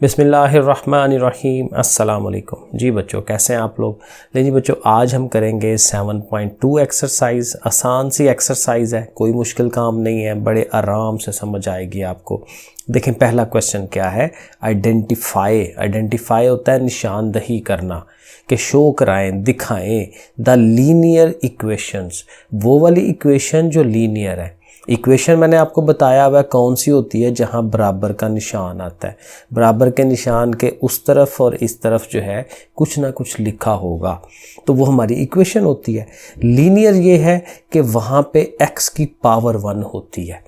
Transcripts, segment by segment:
बिस्मिल्लाहिर्रहमानिर्रहीम। अस्सलाम वालेकुम। जी बच्चों, कैसे हैं आप लोग। लेकिन बच्चों, आज हम करेंगे 7.2 एक्सरसाइज। आसान सी एक्सरसाइज है, कोई मुश्किल काम नहीं है, बड़े आराम से समझ आएगी आपको। देखें, पहला क्वेश्चन क्या है। आइडेंटिफाई होता है निशानदही करना, कि शो कराएं, दिखाएं द लीनियर इक्वेशंस, वो वाली इक्वेशन जो लीनियर है। इक्वेशन मैंने आपको बताया हुआ कौन सी होती है, जहां बराबर का निशान आता है। बराबर के निशान के उस तरफ और इस तरफ जो है कुछ ना कुछ लिखा होगा, तो वो हमारी इक्वेशन होती है। लीनियर ये है कि वहाँ पे x की पावर 1 होती है।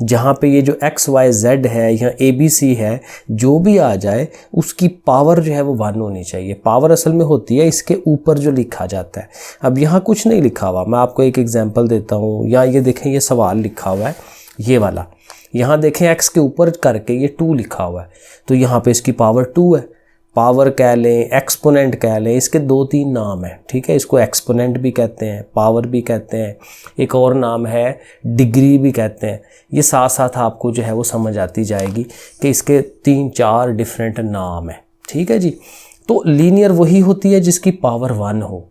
जहाँ पे ये जो x y z है या ABC है, जो भी आ जाए उसकी पावर जो है वो 1 होनी चाहिए। पावर असल में होती है इसके ऊपर जो लिखा जाता है। अब यहाँ कुछ नहीं लिखा हुआ, मैं आपको एक एग्जांपल देता हूँ। या ये देखें, ये सवाल लिखा हुआ है ये वाला। यहाँ देखें x के ऊपर करके ये 2 लिखा हुआ है, तो यहाँ पे इसकी पावर 2 है। पावर कह लें, एक्सपोनेंट कह लें, इसके 2-3 नाम हैं, ठीक है। इसको एक्सपोनेंट भी कहते हैं, पावर भी कहते हैं, एक और नाम है डिग्री भी कहते हैं। ये साथ साथ आपको जो है वो समझ आती जाएगी कि इसके 3-4 डिफरेंट नाम हैं, ठीक है जी। तो लीनियर वही होती है जिसकी पावर 1 हो।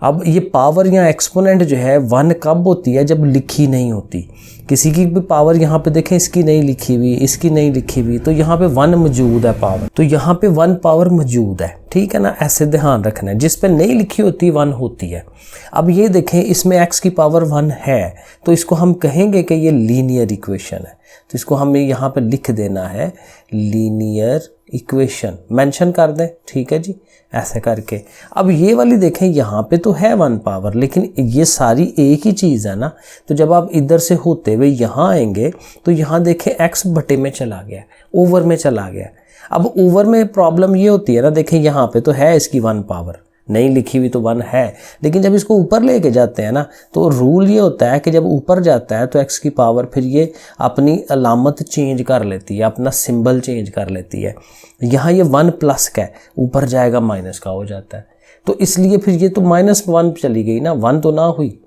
अब ये पावर या एक्सपोनेंट जो है 1 कब होती है, जब लिखी नहीं होती। किसी की भी पावर यहाँ पे देखें, इसकी नहीं लिखी हुई, इसकी नहीं लिखी हुई, तो यहाँ पे 1 मौजूद है पावर, तो यहाँ पे 1 पावर मौजूद है, ठीक है ना। ऐसे ध्यान रखना है, जिस पे नहीं लिखी होती 1 होती है। अब ये देखें, इसमें x की पावर 1 है, तो इसको हम कहेंगे कि ये लीनियर इक्वेशन है। तो इसको हमें यहाँ पे लिख देना है लीनियर इक्वेशन, मेंशन कर दें, ठीक है जी, ऐसे करके। अब ये वाली देखें, यहाँ पे तो है 1 पावर, लेकिन ये सारी एक ही चीज़ है ना। तो जब आप इधर से होते हुए यहाँ आएंगे तो यहाँ देखें x बटे में चला गया, ओवर में चला गया। अब ओवर में प्रॉब्लम ये होती है ना, देखें यहाँ पे तो है इसकी 1 पावर, नहीं लिखी हुई तो 1 है, लेकिन जब इसको ऊपर लेके जाते हैं ना, तो रूल ये होता है कि जब ऊपर जाता है तो x की पावर फिर ये अपनी अलामत चेंज कर लेती है, अपना सिंबल चेंज कर लेती है। यहाँ ये 1 प्लस का है, ऊपर जाएगा माइनस का हो जाता है, तो इसलिए फिर ये तो -1 चली गई ना, 1 तो ना हुई,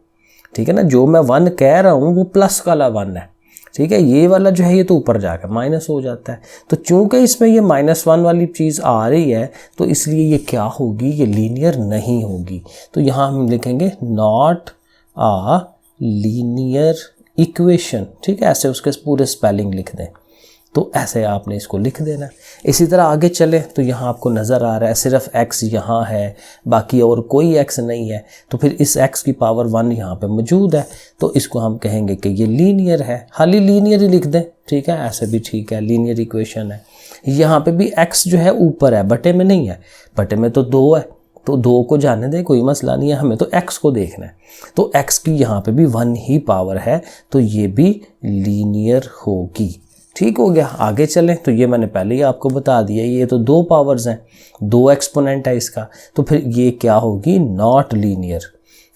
ठीक है ना। जो मैं 1 कह रहा हूँ वो प्लस वाला 1 है, ठीक है। ये वाला जो है ये तो ऊपर जाकर माइनस हो जाता है। तो चूंकि इसमें ये -1 वाली चीज़ आ रही है, तो इसलिए ये क्या होगी, ये लीनियर नहीं होगी। तो यहाँ हम लिखेंगे नॉट अ लीनियर इक्वेशन, ठीक है। ऐसे उसके पूरे स्पेलिंग लिख दें, तो ऐसे आपने इसको लिख देना है। इसी तरह आगे चले तो यहाँ आपको नज़र आ रहा है सिर्फ x यहाँ है, बाकी और कोई x नहीं है, तो फिर इस x की पावर 1 यहाँ पे मौजूद है, तो इसको हम कहेंगे कि ये लीनियर है। खाली लीनियर ही लिख दें, ठीक है, ऐसे भी ठीक है, लीनियर इक्वेशन है। यहाँ पे भी x जो है ऊपर है, बटे में नहीं है, बटे में तो 2 है, तो 2 को जाने दें, कोई मसला नहीं है, हमें तो x को देखना है। तो x की यहाँ पे भी 1 ही पावर है, तो ये भी लीनियर होगी, ठीक हो गया। आगे चलें तो ये मैंने पहले ही आपको बता दिया, ये तो 2 पावर्स हैं, 2 एक्सपोनेंट है इसका, तो फिर ये क्या होगी, नॉट लीनियर,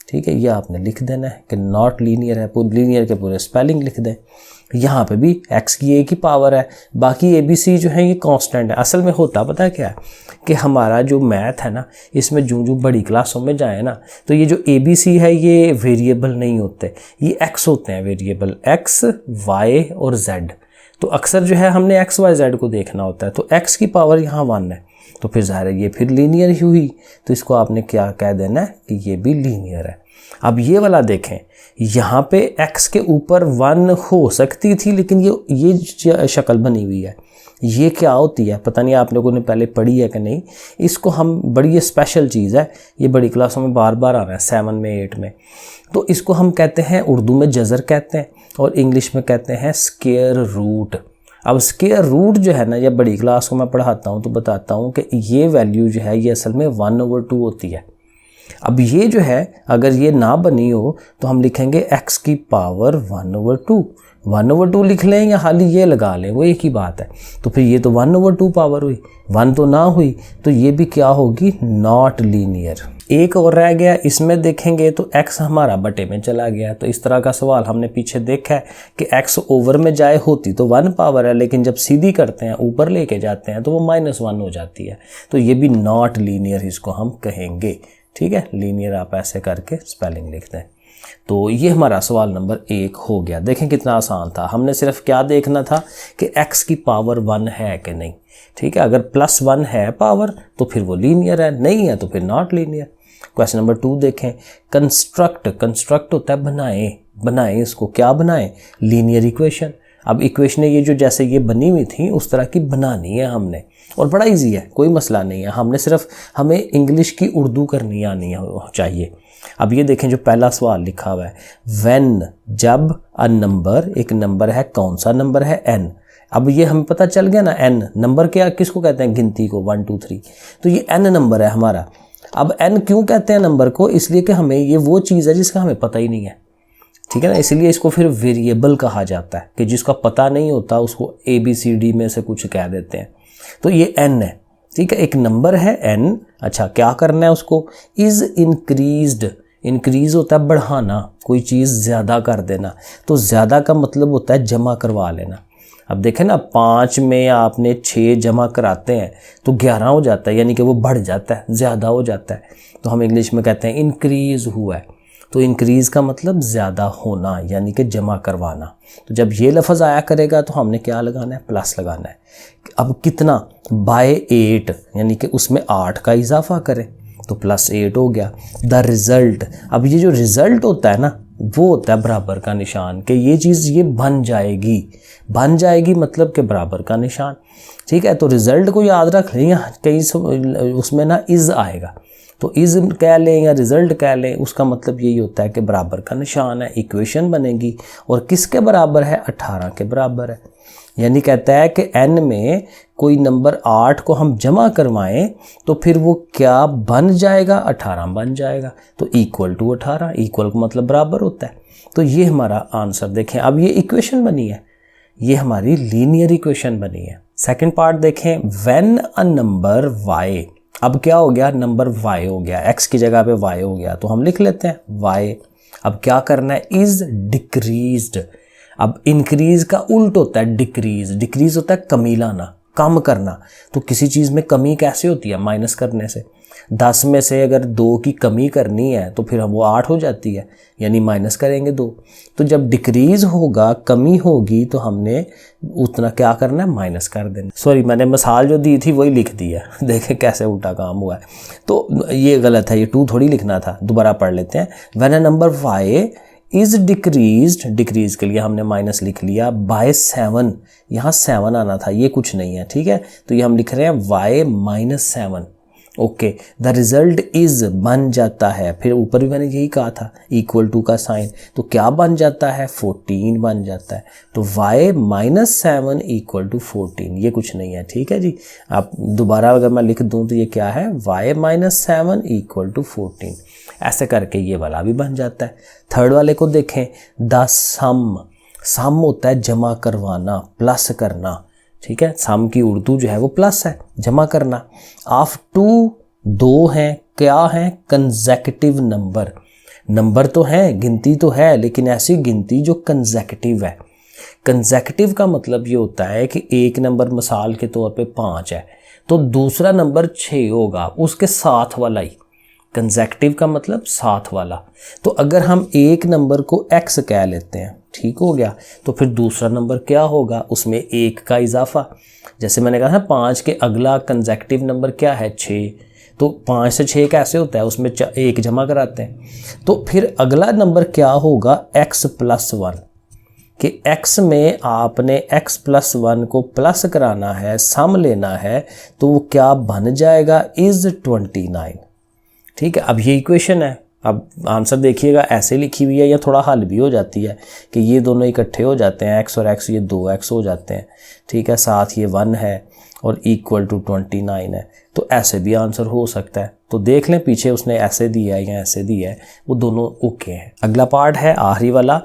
ठीक है। ये आपने लिख देना है कि नॉट लीनियर है, पूरे लीनियर के पूरे स्पेलिंग लिख दें। यहाँ पे भी x की एक ही पावर है, बाकी ABC जो है ये कांस्टेंट है। असल में होता पता है क्या है कि हमारा जो मैथ है ना, इसमें जो बड़ी क्लासों में जाए ना, तो ये जो ABC है ये वेरिएबल नहीं होते, ये x होते हैं वेरिएबल, x y और z। तो अक्सर जो है हमने x y z को देखना होता है, तो x की पावर यहाँ 1 है, तो फिर ज़ाहिर है ये फिर लीनियर ही हुई, तो इसको आपने क्या कह देना है कि ये भी लीनियर है। अब ये वाला देखें, यहाँ पे x के ऊपर 1 हो सकती थी, लेकिन ये शक्ल बनी हुई है, ये क्या होती है पता नहीं, आप लोगों ने पहले पढ़ी है कि नहीं। इसको हम, बड़ी स्पेशल चीज़ है, ये बड़ी क्लासों में बार बार आ रहा है, 7 में 8 में। तो इसको हम कहते हैं, उर्दू में जज़र कहते हैं और इंग्लिश में कहते हैं स्क्वायर रूट। अब स्क्वायर रूट जो है ना, ये बड़ी क्लास को मैं पढ़ाता हूँ तो बताता हूँ कि ये वैल्यू जो है ये असल में 1/2 होती है। अब ये जो है, अगर ये ना बनी हो तो हम लिखेंगे x की पावर 1/2, 1/2 लिख लें या खाली ये लगा लें, वो एक ही बात है। तो फिर ये तो 1/2 पावर हुई, 1 तो ना हुई, तो ये भी क्या होगी, नॉट लीनियर। एक और रह गया, इसमें देखेंगे तो x हमारा बटे में चला गया। तो इस तरह का सवाल हमने पीछे देखा है कि x ओवर में जाए होती तो 1 पावर है, लेकिन जब सीधी करते हैं, ऊपर लेके जाते हैं, तो वो -1 हो जाती है। तो ये भी नॉट लीनियर इसको हम कहेंगे, ठीक है। लीनियर आप ऐसे करके स्पेलिंग लिख दें। तो ये हमारा सवाल नंबर 1 हो गया। देखें कितना आसान था, हमने सिर्फ क्या देखना था कि x की पावर 1 है कि नहीं। ठीक है, अगर +1 है पावर तो फिर वो लीनियर है, नहीं है तो फिर नॉट लीनियर। क्वेश्चन नंबर 2 देखें, कंस्ट्रक्ट होता है बनाएं इसको, क्या बनाएं, लीनियर इक्वेशन। अब इक्वेशन ये जो जैसे ये बनी हुई थी उस तरह की बनानी है हमने, और बड़ा इजी है, कोई मसला नहीं है। हमने सिर्फ हमें इंग्लिश की उर्दू करनी आनी चाहिए। अब ये देखें जो पहला सवाल लिखा हुआ है, व्हेन, जब अ नंबर, एक नंबर है, कौन सा नंबर है, n। अब ये हमें पता चल गया ना, n नंबर क्या किसको कहते हैं, गिनती को, 1 2 3, तो ये n नंबर है हमारा। अब n क्यों कहते हैं नंबर को, इसलिए कि हमें ये वो चीज़ है जिसका हमें पता ही नहीं है, ठीक है ना, इसलिए इसको फिर वेरिएबल कहा जाता है कि जिसका पता नहीं होता उसको ABCD में से कुछ कह देते हैं। तो ये n है, ठीक है, एक नंबर है n। अच्छा, क्या करना है उसको, इज़ इंक्रीज्ड, इंक्रीज होता है बढ़ाना, कोई चीज़ ज़्यादा कर देना, तो ज़्यादा का मतलब होता है जमा करवा लेना। अब देखें ना, 5 में आपने 6 जमा कराते हैं तो 11 हो जाता है, यानी कि वो बढ़ जाता है, ज़्यादा हो जाता है, तो हम इंग्लिश में कहते हैं इंक्रीज़ हुआ है। तो इंक्रीज़ का मतलब ज़्यादा होना, यानी कि जमा करवाना। तो जब ये लफ्ज़ आया करेगा तो हमने क्या लगाना है, प्लस लगाना है। अब कितना, बाय 8, यानी कि उसमें 8 का इजाफा करें तो +8 हो गया। द रिज़ल्ट, अब ये जो रिज़ल्ट होता है ना वो होता है बराबर का निशान, कि ये चीज़ ये बन जाएगी मतलब कि बराबर का निशान। ठीक है, तो रिज़ल्ट को याद रख लें, कहीं उसमें ना इज़ आएगा, तो इज़ कह लें या रिज़ल्ट कह लें, उसका मतलब यही होता है कि बराबर का निशान है। इक्वेशन बनेगी और किसके बराबर है, 18 के बराबर है। यानी कहता है कि n में कोई नंबर 8 को हम जमा करवाएं तो फिर वो क्या बन जाएगा, 18 बन जाएगा। तो इक्वल टू 18, इक्वल का मतलब बराबर होता है। तो ये हमारा आंसर देखें। अब ये इक्वेशन बनी है, ये हमारी लीनियर इक्वेशन बनी है। सेकंड पार्ट देखें, व्हेन अ नंबर y, अब क्या हो गया, नंबर y हो गया, x की जगह पे y हो गया, तो हम लिख लेते हैं y। अब क्या करना है, इज डिक्रीज्ड। अब इंक्रीज का उल्ट होता है डिक्रीज होता है कमी लाना, कम करना। तो किसी चीज़ में कमी कैसे होती है, माइनस करने से। 10 में से अगर 2 की कमी करनी है तो फिर वो 8 हो जाती है, यानी माइनस करेंगे 2। तो जब डिक्रीज होगा, कमी होगी, तो हमने उतना क्या करना है, माइनस कर देना। सॉरी, मैंने मिसाल जो दी थी वही लिख दी है, देखें कैसे उल्टा काम हुआ है, तो ये गलत है, ये 2 थोड़ी लिखना था। दोबारा पढ़ लेते हैं, when a number y is decreased, decrease के लिए हमने माइनस लिख लिया, बाय 7, यहाँ 7 आना था, ये कुछ नहीं है, ठीक है। तो ये हम लिख रहे हैं y -7। Okay, the result is बन जाता है, फिर ऊपर भी मैंने यही कहा था, इक्वल टू का साइन, तो क्या बन जाता है, 14 बन जाता है। तो y -7 इक्वल टू 14, ये कुछ नहीं है, ठीक है जी। आप दोबारा अगर मैं लिख दूं तो ये क्या है, y -7 इक्वल टू 14, ऐसे करके ये वाला भी बन जाता है। थर्ड वाले को देखें, द सम होता है जमा करवाना, प्लस करना, ठीक है। सम की उर्दू जो है वो प्लस है, जमा करना। ऑफ 2, 2 हैं, क्या हैं, कंसेक्यूटिव नंबर तो है, गिनती तो है, लेकिन ऐसी गिनती जो कंसेक्यूटिव है। कंसेक्यूटिव का मतलब ये होता है कि एक नंबर मिसाल के तौर पे 5 है तो दूसरा नंबर 6 होगा, उसके साथ वाला ही। कंसेक्यूटिव का मतलब साथ वाला। तो अगर हम एक नंबर को x कह लेते हैं, ठीक हो गया, तो फिर दूसरा नंबर क्या होगा, उसमें 1 का इजाफा। जैसे मैंने कहा था 5 के अगला कंसेक्यूटिव नंबर क्या है, 6, तो 5 से 6 कैसे होता है, उसमें 1 जमा कराते हैं। तो फिर अगला नंबर क्या होगा, x + 1, कि x में आपने x + 1 को प्लस कराना है, सम लेना है, तो वो क्या बन जाएगा, इज 29, ठीक है। अब ये इक्वेशन है। अब आंसर देखिएगा, ऐसे लिखी हुई है या थोड़ा हल भी हो जाती है कि ये दोनों इकट्ठे हो जाते हैं, x और x, ये 2x हो जाते हैं, ठीक है, साथ ये 1 है और इक्वल टू 29 है, तो ऐसे भी आंसर हो सकता है। तो देख लें पीछे उसने ऐसे दिया है या ऐसे दिया है, वो दोनों ओके हैं। अगला पार्ट है आखिरी वाला,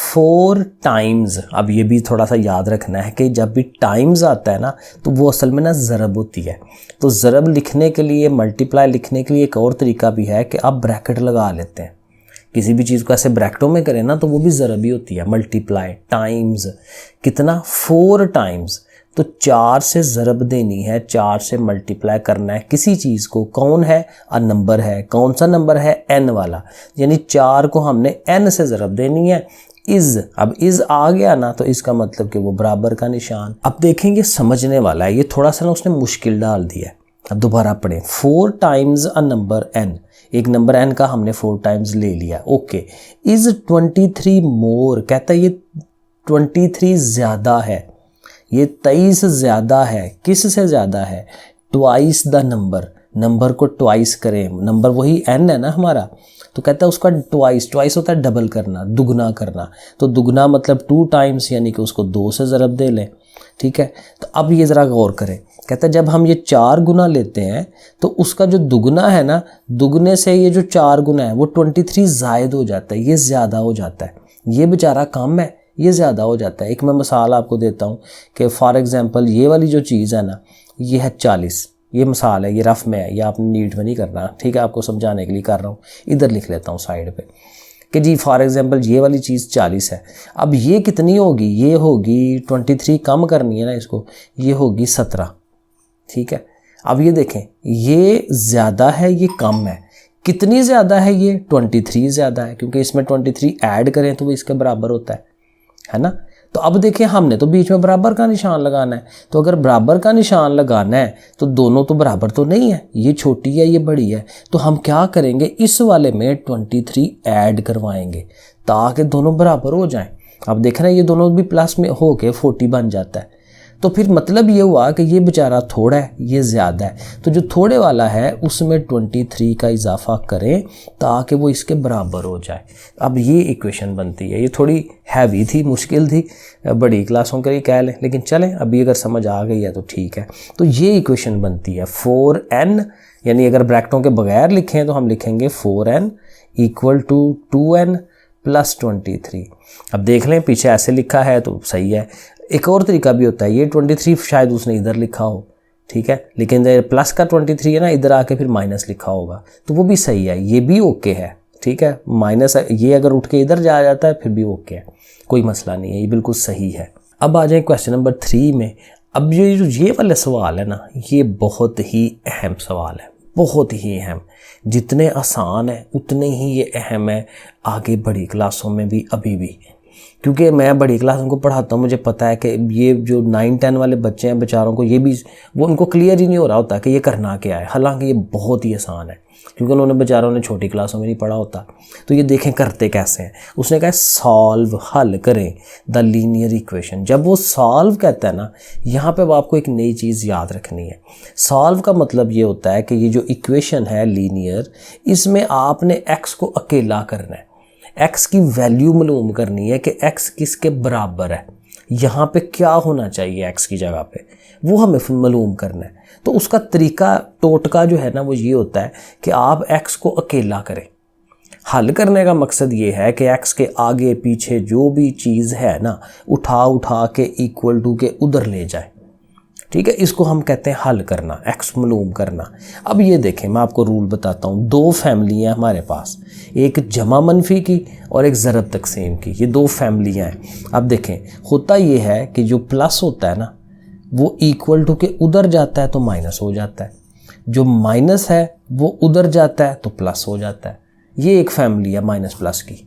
4 टाइम्स। अब ये भी थोड़ा सा याद रखना है कि जब भी टाइम्स आता है ना तो वो असल में ना ज़रब होती है। तो ज़रब लिखने के लिए, मल्टीप्लाई लिखने के लिए एक और तरीका भी है कि आप ब्रैकेट लगा लेते हैं। किसी भी चीज़ को ऐसे ब्रैकेटों में करें ना तो वो भी ज़रब ही होती है, मल्टीप्लाई, टाइम्स। कितना, 4 टाइम्स। तो 4 से ज़रब देनी है, 4 से मल्टीप्लाई करना है किसी चीज़ को। कौन है? नंबर है। कौन सा नंबर है? n वाला। यानी 4 को हमने n से ज़रब देनी है। अब इज़ आ गया ना, तो इसका मतलब कि वो बराबर का निशान। अब देखेंगे समझने वाला है, ये थोड़ा सा ना उसने मुश्किल डाल दिया है। अब दोबारा पढ़ें। 4 टाइम्स अ नंबर n, एक नंबर n का हमने 4 टाइम्स ले लिया। ओके, इज़ 23 मोर, कहता है ये 23 ज़्यादा है, ये 23 ज़्यादा है। किस से ज़्यादा है? ट्वाइस द नंबर, नंबर को ट्वाइस करें, नंबर वही n है ना हमारा, तो कहता है उसका ट्वाइस होता है डबल करना, दुगना करना। तो दुगना मतलब 2 टाइम्स, यानी कि उसको 2 से ज़रब दे लें। ठीक है, तो अब ये ज़रा गौर करें। कहता है जब हम ये 4 गुना लेते हैं तो उसका जो दुगना है ना, दुगने से ये जो 4 गुना है वो 23 ज़ायद हो जाता है, ये ज़्यादा हो जाता है। ये बेचारा कम है, ये ज़्यादा हो जाता है। एक मैं मिसाल आपको देता हूँ कि फॉर एग्ज़ाम्पल ये वाली जो चीज़ है ना, ये है 40। ये मिसाल है, ये रफ़ में है, ये आपने नीट में नहीं करना। ठीक है, आपको समझाने के लिए कर रहा हूँ। इधर लिख लेता हूँ साइड पे कि जी फॉर एग्ज़ाम्पल ये वाली चीज़ 40 है। अब ये कितनी होगी? ये होगी 23 कम करनी है ना इसको, ये होगी 17। ठीक है, अब ये देखें, ये ज़्यादा है, ये कम है। कितनी ज़्यादा है? ये 23 ज़्यादा है, क्योंकि इसमें 23 ऐड करें तो वो इसके बराबर होता है ना। तो अब देखें, हमने तो बीच में बराबर का निशान लगाना है। तो अगर बराबर का निशान लगाना है तो दोनों तो बराबर तो नहीं है, ये छोटी है ये बड़ी है। तो हम क्या करेंगे, इस वाले में 23 ऐड करवाएंगे ताकि दोनों बराबर हो जाएं। अब देख रहे हैं, ये दोनों भी प्लस में हो के 40 बन जाता है। तो फिर मतलब ये हुआ कि ये बेचारा थोड़ा है, ये ज़्यादा है। तो जो थोड़े वाला है उसमें 23 का इजाफा करें ताकि वो इसके बराबर हो जाए। अब ये इक्वेशन बनती है। ये थोड़ी हैवी थी, मुश्किल थी, बड़ी क्लासों के लिए कह लें, लेकिन चलें अभी अगर समझ आ गई है तो ठीक है। तो ये इक्वेशन बनती है 4n, यानी अगर ब्रैकेटों के बगैर लिखें तो हम लिखेंगे 4n equal to 2n plus 23। अब देख लें, पीछे ऐसे लिखा है तो सही है। एक और तरीका भी होता है, ये 23 शायद उसने इधर लिखा हो, ठीक है, लेकिन प्लस का 23 है ना, इधर आके फिर माइनस लिखा होगा, तो वो भी सही है, ये भी ओके है। ठीक है, माइनस ये अगर उठ के इधर जा जाता है फिर भी ओके है, कोई मसला नहीं है, ये बिल्कुल सही है। अब आ जाए क्वेश्चन नंबर 3 में। अब ये वाला सवाल है ना, ये बहुत ही अहम सवाल है, बहुत ही अहम। जितने आसान है उतने ही ये अहम है आगे बड़ी क्लासों में भी, अभी भी, क्योंकि मैं बड़ी क्लासों को पढ़ाता हूँ, मुझे पता है कि ये जो 9-10 वाले बच्चे हैं बेचारों को, ये भी वो उनको क्लियर ही नहीं हो रहा होता कि ये करना क्या है। हालांकि ये बहुत ही आसान है, क्योंकि उन्होंने बेचारों ने छोटी क्लासों में नहीं पढ़ा होता। तो ये देखें करते कैसे हैं। उसने कहा सॉल्व, हल करें द लीनियर इक्वेशन। जब वो सॉल्व कहता है ना, यहाँ पे आपको एक नई चीज़ याद रखनी है। सॉल्व का मतलब ये होता है कि ये जो इक्वेशन है लीनियर, इसमें आपने एक्स को अकेला करना है, x की वैल्यू मालूम करनी है कि x किसके बराबर है, यहाँ पे क्या होना चाहिए x की जगह पे, वो हमें मालूम करना है। तो उसका तरीका, टोटका जो है ना, वो ये होता है कि आप x को अकेला करें। हल करने का मकसद ये है कि x के आगे पीछे जो भी चीज़ है ना, उठा के इक्वल टू के उधर ले जाए। ठीक है, इसको हम कहते हैं हल करना, एक्स मालूम करना। अब ये देखें, मैं आपको रूल बताता हूँ। 2 फैमिलियाँ हैं हमारे पास, एक जमा मनफी की और एक ज़रब तकसीम की, ये 2 फैमिलियाँ हैं। अब देखें, होता ये है कि जो प्लस होता है ना, वो इक्वल टू के उधर जाता है तो माइनस हो जाता है, जो माइनस है वो उधर जाता है तो प्लस हो जाता है। ये एक फैमिली है माइनस प्लस की,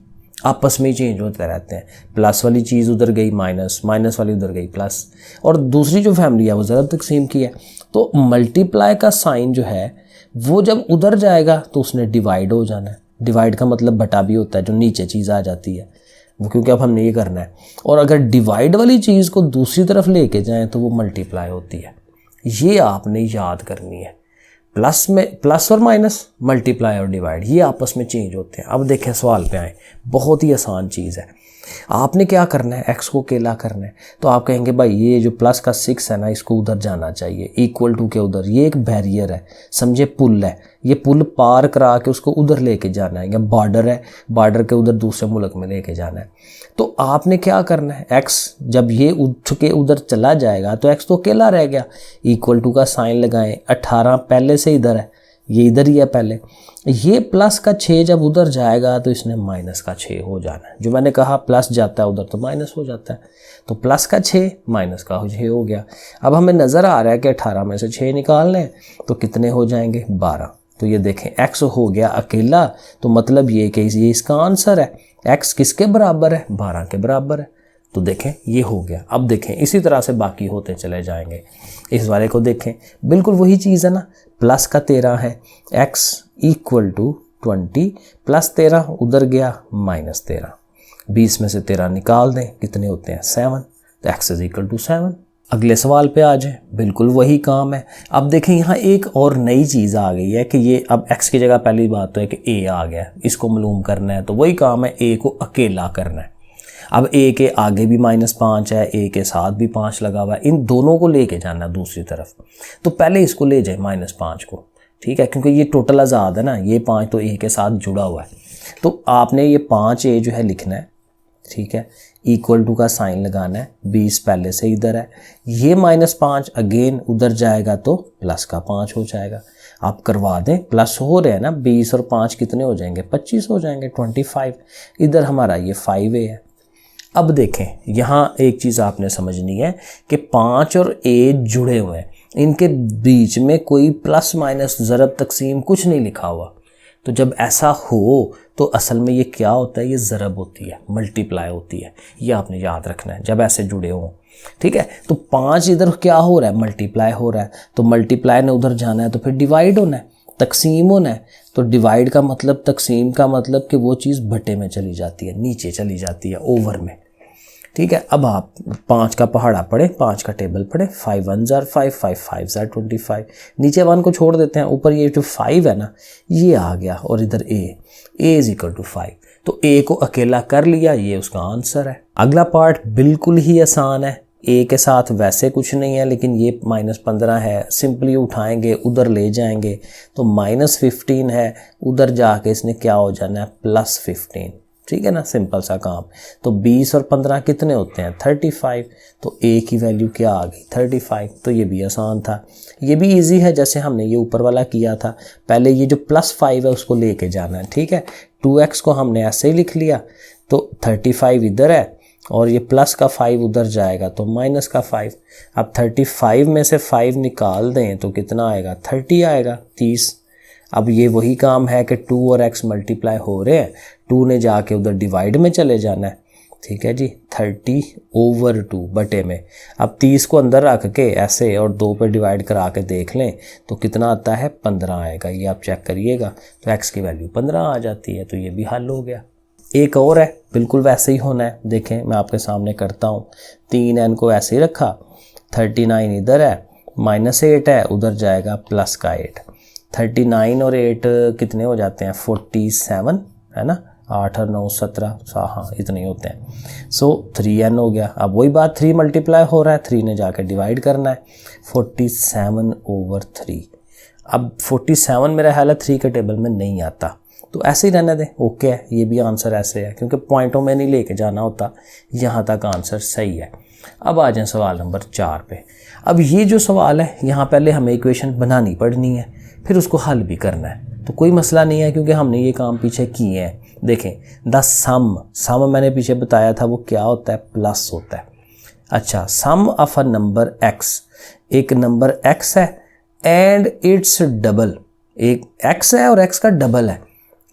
आपस में ही चेंज होते रहते हैं। प्लस वाली चीज़ उधर गई माइनस, माइनस वाली उधर गई प्लस। और दूसरी जो फैमिली है वो ज़रब तकसीम की है। तो मल्टीप्लाई का साइन जो है वो जब उधर जाएगा तो उसने डिवाइड हो जाना है। डिवाइड का मतलब बटा भी होता है, जो नीचे चीज़ आ जाती है वो, क्योंकि अब हमने ये करना है। और अगर डिवाइड वाली चीज़ को दूसरी तरफ लेके जाएँ तो वो मल्टीप्लाई होती है। ये आपने याद करनी है। प्लस में प्लस और माइनस, मल्टीप्लाई और डिवाइड, ये आपस में चेंज होते हैं। अब देखें सवाल पे आए, बहुत ही आसान चीज़ है। आपने क्या करना है, एक्स को अकेला करना है। तो आप कहेंगे भाई ये जो प्लस का 6 है ना, इसको उधर जाना चाहिए, इक्वल टू के उधर। ये एक बैरियर है, समझे, पुल है, ये पुल पार करा के उसको उधर लेके जाना है। या बॉर्डर है, बॉर्डर के उधर दूसरे मुल्क में लेके जाना है। तो आपने क्या करना है, एक्स जब ये उठ के उधर चला जाएगा तो एक्स तो अकेला रह गया, इक्वल टू का साइन लगाएं। 18 पहले से इधर है, ये इधर ही है पहले। ये प्लस का 6 जब उधर जाएगा तो इसने माइनस का 6 हो जाना है। जो मैंने कहा प्लस जाता है उधर तो माइनस हो जाता है, तो प्लस का 6 माइनस का 6 हो गया। अब हमें नज़र आ रहा है कि 18 में से 6 निकालने हैं तो कितने हो जाएंगे 12। तो ये देखें x हो गया अकेला, तो मतलब ये कि ये इसका आंसर है। x किसके बराबर है? 12 के बराबर है। तो देखें ये हो गया। अब देखें इसी तरह से बाकी होते चले जाएंगे। इस वाले को देखें, बिल्कुल वही चीज़ है ना, प्लस का 13 है, x इक्वल टू 20 प्लस 13 उधर गया माइनस 13, 20 में से 13 निकाल दें कितने होते हैं 7, तो x इज इक्वल टू 7। अगले सवाल पे आ जाए, बिल्कुल वही काम है। अब देखें यहाँ एक और नई चीज़ आ गई है कि ये अब x की जगह पहली बात तो है कि a आ गया, इसको मालूम करना है, तो वही काम है a को अकेला करना है। अब a के आगे भी -5 है, a के साथ भी 5 लगा हुआ है, इन दोनों को लेके जाना है दूसरी तरफ। तो पहले इसको ले जाए -5 को, ठीक है, क्योंकि ये टोटल आज़ाद है ना, ये 5 तो a के साथ जुड़ा हुआ है। तो आपने ये 5a जो है लिखना है, ठीक है, इक्वल टू का साइन लगाना है, 20 पहले से इधर है, ये -5 अगेन उधर जाएगा तो प्लस का 5 हो जाएगा। आप करवा दें, प्लस हो रहे हैं ना, 20 और 5 कितने हो जाएंगे 25 हो जाएंगे, 25। इधर हमारा ये 5a है। अब देखें यहाँ एक चीज़ आपने समझनी है कि 5 और a जुड़े हुए हैं, इनके बीच में कोई प्लस माइनस ज़रब तकसीम कुछ नहीं लिखा हुआ। तो जब ऐसा हो तो असल में ये क्या होता है, ये ज़रब होती है, मल्टीप्लाई होती है, ये आपने याद रखना है जब ऐसे जुड़े हों, ठीक है। तो 5 इधर क्या हो रहा है, मल्टीप्लाई हो रहा है, तो मल्टीप्लाई ने उधर जाना है तो फिर डिवाइड होना है, तकसीम होना है। तो डिवाइड का मतलब, तकसीम का मतलब कि वो चीज़ बटे में चली जाती है, नीचे चली जाती है, ओवर में, ठीक है। अब आप 5 का पहाड़ा पढ़े, 5 का टेबल पढ़े, 5 1 जार 5, 5 5 जार 25, नीचे 1 को छोड़ देते हैं, ऊपर ये जो 5 है ना ये आ गया, और इधर a इज इक्वल टू 5, तो a को अकेला कर लिया, ये उसका आंसर है। अगला पार्ट बिल्कुल ही आसान है, a के साथ वैसे कुछ नहीं है, लेकिन ये -15 है, सिंपली उठाएंगे उधर ले जाएंगे तो -15 है, उधर जाके इसने क्या हो जाना है +15, ठीक है ना, सिंपल सा काम। तो 20 और 15 कितने होते हैं 35, तो a की वैल्यू क्या आ गई 35। तो ये भी आसान था, ये भी इजी है, जैसे हमने ये ऊपर वाला किया था। पहले ये जो +5 है उसको लेके जाना है, ठीक है। 2x को हमने ऐसे ही लिख लिया, तो 35 इधर है और ये प्लस का 5 उधर जाएगा तो माइनस का 5। अब 35 में से 5 निकाल दें तो कितना आएगा 30 आएगा, 30। अब ये वही काम है कि 2 और x मल्टीप्लाई हो रहे हैं, 2 ने जाके उधर डिवाइड में चले जाना है, ठीक है जी, 30/2 बटे में। अब 30 को अंदर रख के ऐसे और 2 पे डिवाइड करा के देख लें तो कितना आता है 15 आएगा, ये आप चेक करिएगा। तो x की वैल्यू 15 आ जाती है, तो ये भी हल हो गया। एक और है, बिल्कुल वैसे ही होना है, देखें मैं आपके सामने करता हूँ। 3n को ऐसे ही रखा, 39 इधर है, -8 है, उधर जाएगा प्लस का 8। 39 और 8 कितने हो जाते हैं 47, है ना, 8 और 9 17, हाँ इतने होते हैं। सो 3n हो गया। अब वही बात, 3 मल्टीप्लाई हो रहा है, 3 ने जाकर डिवाइड करना है, 47/3। अब 47 मेरा ख्याल है 3 के टेबल में नहीं आता, तो ऐसे ही रहने दें, ओके है, ये भी आंसर ऐसे है क्योंकि पॉइंटों में नहीं लेके जाना होता, यहाँ तक आंसर सही है। अब आ जाए सवाल नंबर 4 पे। अब ये जो सवाल है यहाँ पहले हमें इक्वेशन बनानी पड़नी है, फिर उसको हल भी करना है, तो कोई मसला नहीं है क्योंकि हमने ये काम पीछे किए हैं। देखें द सम मैंने पीछे बताया था वो क्या होता है, प्लस होता है। अच्छा, सम ऑफ अ नंबर x, एक नंबर x है एंड इट्स डबल, एक x है और x का डबल है,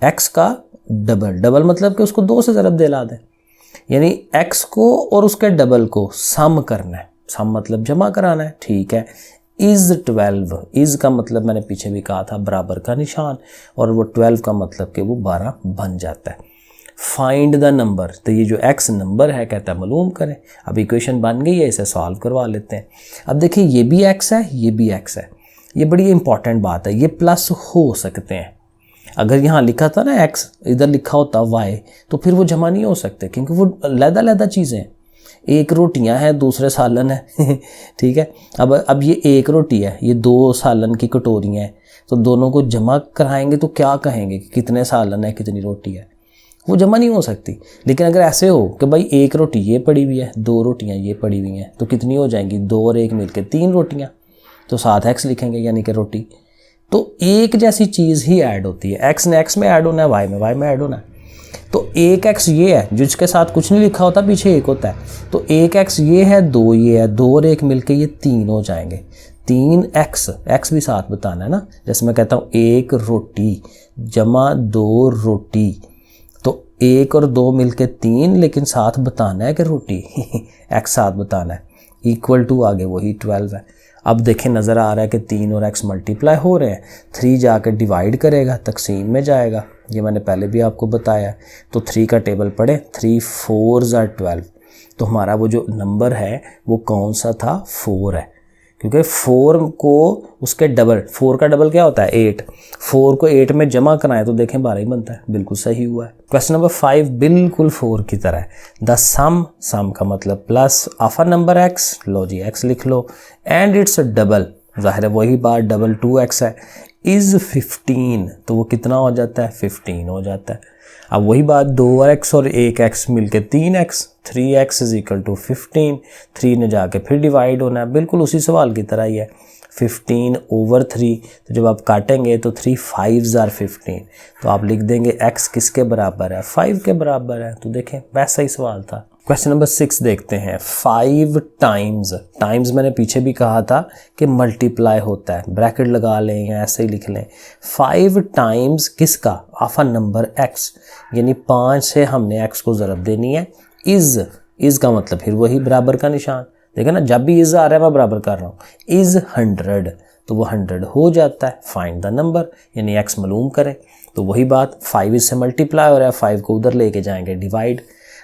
x का डबल मतलब कि उसको 2 से ज़रब दिला दें, यानी x को और उसके डबल को सम करना है, सम मतलब जमा कराना है, ठीक है। इज़ 12, इज़ का मतलब मैंने पीछे भी कहा था बराबर का निशान, और वो 12 का मतलब कि वो 12 बन जाता है। फाइंड द नंबर, तो ये जो x नंबर है कहता है मालूम करें। अब इक्वेशन बन गई है, इसे सॉल्व करवा लेते हैं। अब देखिए ये भी x है, ये भी x है, ये बड़ी इंपॉर्टेंट बात है, ये प्लस हो सकते हैं। अगर यहाँ लिखा था ना x, इधर लिखा होता y, तो फिर वो जमा नहीं हो सकते क्योंकि वो लैदा चीज़ें हैं। एक रोटियां हैं, दूसरे सालन है ठीक है। अब ये एक रोटी है, ये 2 सालन की कटोरियाँ हैं, तो दोनों को जमा कराएंगे तो क्या कहेंगे कि कितने सालन है कितनी रोटी है, वो जमा नहीं हो सकती। लेकिन अगर ऐसे हो कि भाई एक रोटी ये पड़ी हुई है, 2 रोटियां ये पड़ी हुई हैं, तो कितनी हो जाएंगी 2 और 1 मिलकर 3 रोटियां, तो 7x लिखेंगे यानी कि रोटी, तो एक जैसी चीज़ ही ऐड होती है, x ने x में ऐड होना है, y में ऐड होना है। तो एक x ये है जिसके साथ कुछ नहीं लिखा होता, पीछे एक होता है। तो एक x ये है, 2 ये है, 2 और 1 मिलके ये 3 हो जाएंगे। 3x भी साथ बताना है ना, जैसे मैं कहता हूँ 1 रोटी जमा 2 रोटी, तो 1 और 2 मिलके 3, लेकिन साथ बताना है कि रोटी x साथ बताना है, इक्वल टू आगे वही 12 है। अब देखें नज़र आ रहा है कि 3 और x मल्टीप्लाई हो रहे हैं, 3 जाकर डिवाइड करेगा, तकसीम में जाएगा, ये मैंने पहले भी आपको बताया। तो 3 का टेबल पढ़े, 3 4s are 12। तो हमारा वो जो नंबर है वो कौन सा था, 4 है, क्योंकि 4 को उसके डबल, 4 का डबल क्या होता है 8, 4 को 8 में जमा कराएं तो देखें 12 ही बनता है, बिल्कुल सही हुआ है। क्वेश्चन नंबर 5 बिल्कुल 4 की तरह है। द सम का मतलब plus of a number x, लो जी x लिख लो, एंड इट्स डबल, जाहिर है वही बात, डबल 2x है, इज़ 15, तो वो कितना हो जाता है, 15 हो जाता है। अब वही बात, 2x और 1x मिलके 3x, 3x is equal to 15, 3 ने जाके फिर डिवाइड होना है, बिल्कुल उसी सवाल की तरह ही है। 15/3, तो जब आप काटेंगे तो 3 5s are 15, तो आप लिख देंगे x किसके बराबर है, 5 के बराबर है। तो देखें वैसा ही सवाल था। क्वेश्चन नंबर 6 देखते हैं। 5 टाइम्स मैंने पीछे भी कहा था कि मल्टीप्लाई होता है, ब्रैकेट लगा लें या ऐसे ही लिख लें। 5 टाइम्स किसका, ऑफ अ नंबर x, यानी 5 से हमने x को ज़रब देनी है। इज़ का मतलब फिर वही बराबर का निशान, देखो ना, जब भी इज़ आ रहा है मैं बराबर कर रहा हूँ। इज़ 100, तो वो 100 हो जाता है। फाइंड द नंबर, यानी x मालूम करें, तो वही बात, 5 इससे मल्टीप्लाई हो रहा है, 5 को उधर लेके जाएंगे डिवाइड।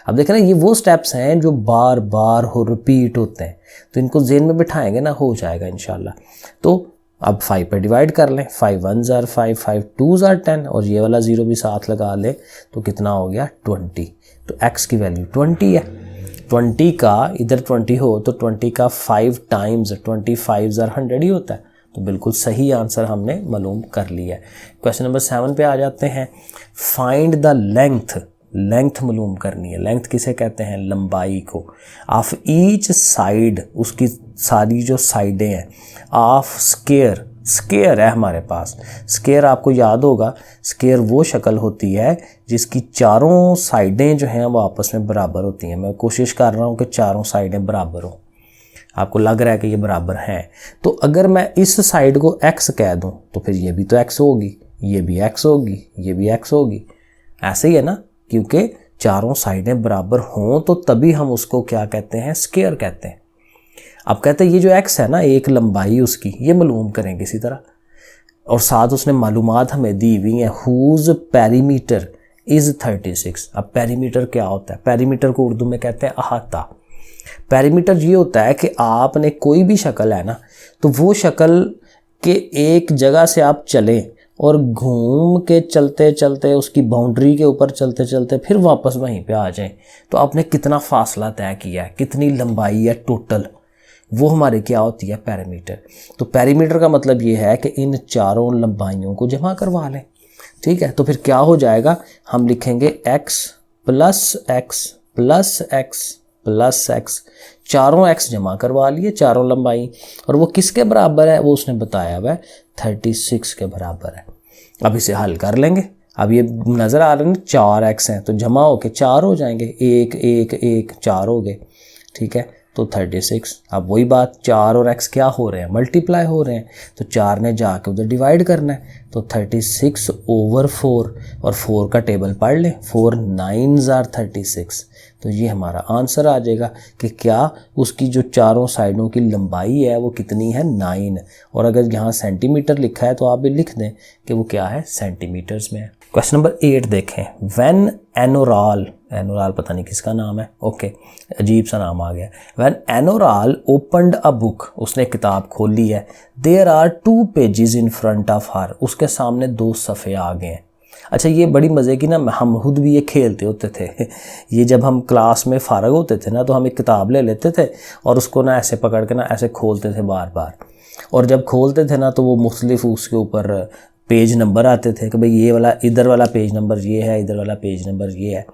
अब देखें ना, ये वो स्टेप्स हैं जो बार बार हो रिपीट होते हैं, तो इनको ज़हन में बिठाएंगे ना, हो जाएगा इंशाल्लाह। तो अब 5 पर डिवाइड कर लें, 5 1s are 5, 5 2s are 10, और ये वाला 0 भी साथ लगा लें तो कितना हो गया 20। तो x की वैल्यू 20 है। 20 का इधर 20 हो तो 20 का 5 टाइम्स 25s are 100 ही होता है, तो बिल्कुल सही आंसर हमने मालूम कर लिया है। क्वेश्चन नंबर 7 पे आ जाते हैं। फाइंड द लेंथ मालूम करनी है। लेंथ किसे कहते हैं, लंबाई को। ऑफ ईच साइड, उसकी सारी जो साइडें हैं। ऑफ स्केयर है हमारे पास। स्केयर आपको याद होगा, स्केयर वो शक्ल होती है जिसकी चारों साइडें जो हैं वो आपस में बराबर होती हैं। मैं कोशिश कर रहा हूँ कि चारों साइडें बराबर हों, आपको लग रहा है कि ये बराबर हैं। तो अगर मैं इस साइड को x कह दूं तो फिर ये भी तो x होगी, ये भी x होगी, ये भी x होगी, ऐसे ही है ना, क्योंकि चारों साइडें बराबर हों तो तभी हम उसको क्या कहते हैं, स्केयर कहते हैं। अब कहते हैं ये जो x है ना, एक लंबाई उसकी, ये मालूम करेंगे इसी तरह, और साथ उसने मालूमात हमें दी हुई हैं। Whose perimeter is 36। अब पेरीमीटर क्या होता है, पेरीमीटर को उर्दू में कहते हैं अहाता। पेरीमीटर ये होता है कि आपने कोई भी शक्ल है ना, तो वो शक्ल के एक जगह से आप चलें और घूम के चलते चलते उसकी बाउंड्री के ऊपर चलते चलते फिर वापस वहीं पे आ जाएं, तो आपने कितना फासला तय किया है, कितनी लंबाई है टोटल, वो हमारे क्या होती है, पेरीमीटर। तो पेरीमीटर का मतलब ये है कि इन चारों लंबाइयों को जमा करवा लें, ठीक है। तो फिर क्या हो जाएगा, हम लिखेंगे x plus x plus x plus x, चारों x जमा करवा लिए, चारों लंबाई, और वो किसके बराबर है, वो उसने बताया हुआ है 36 के बराबर है। अब इसे हल कर लेंगे। अब ये नज़र आ रहा है ना 4x हैं, तो जमा होके 4 हो जाएंगे, 1 1 1 4 हो गए, ठीक है। तो 36। अब वही बात, 4 और x क्या हो रहे हैं, मल्टीप्लाई हो रहे हैं, तो 4 ने जाके उधर डिवाइड करना है, तो 36/4, और 4 का टेबल पढ़ लें, 4 9s are 36। तो ये हमारा आंसर आ जाएगा कि क्या उसकी जो चारों साइडों की लंबाई है वो कितनी है, 9। और अगर यहाँ सेंटीमीटर लिखा है तो आप भी लिख दें कि वो क्या है, सेंटीमीटर्स में है। क्वेश्चन नंबर 8 देखें। व्हेन एनोराल पता नहीं किसका नाम है, ओके, अजीब सा नाम आ गया। व्हेन एनोराल ओपनड अ बुक, उसने किताब खोली है, there are 2 pages in front of her, उसके सामने 2 सफ़े आ गए हैं। अच्छा, ये बड़ी मज़े की ना, हम खुद भी ये खेलते होते थे ये जब हम क्लास में फ़ारग होते थे ना, तो हम एक किताब ले लेते थे और उसको ना ऐसे पकड़ के ना ऐसे खोलते थे बार बार, और जब खोलते थे ना तो वो मुख्तलिफ उसके ऊपर पेज नंबर आते थे कि भाई ये वाला, इधर वाला पेज नंबर ये है, इधर वाला पेज नंबर ये है,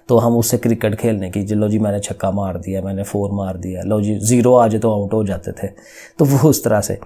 तो हम उससे क्रिकेट खेलने की, लो जी मैंने छक्का मार दिया, मैंने 4 मार दिया, लो जी 0 आ जाए तो आउट हो जाते थे। तो वो उस तरह से,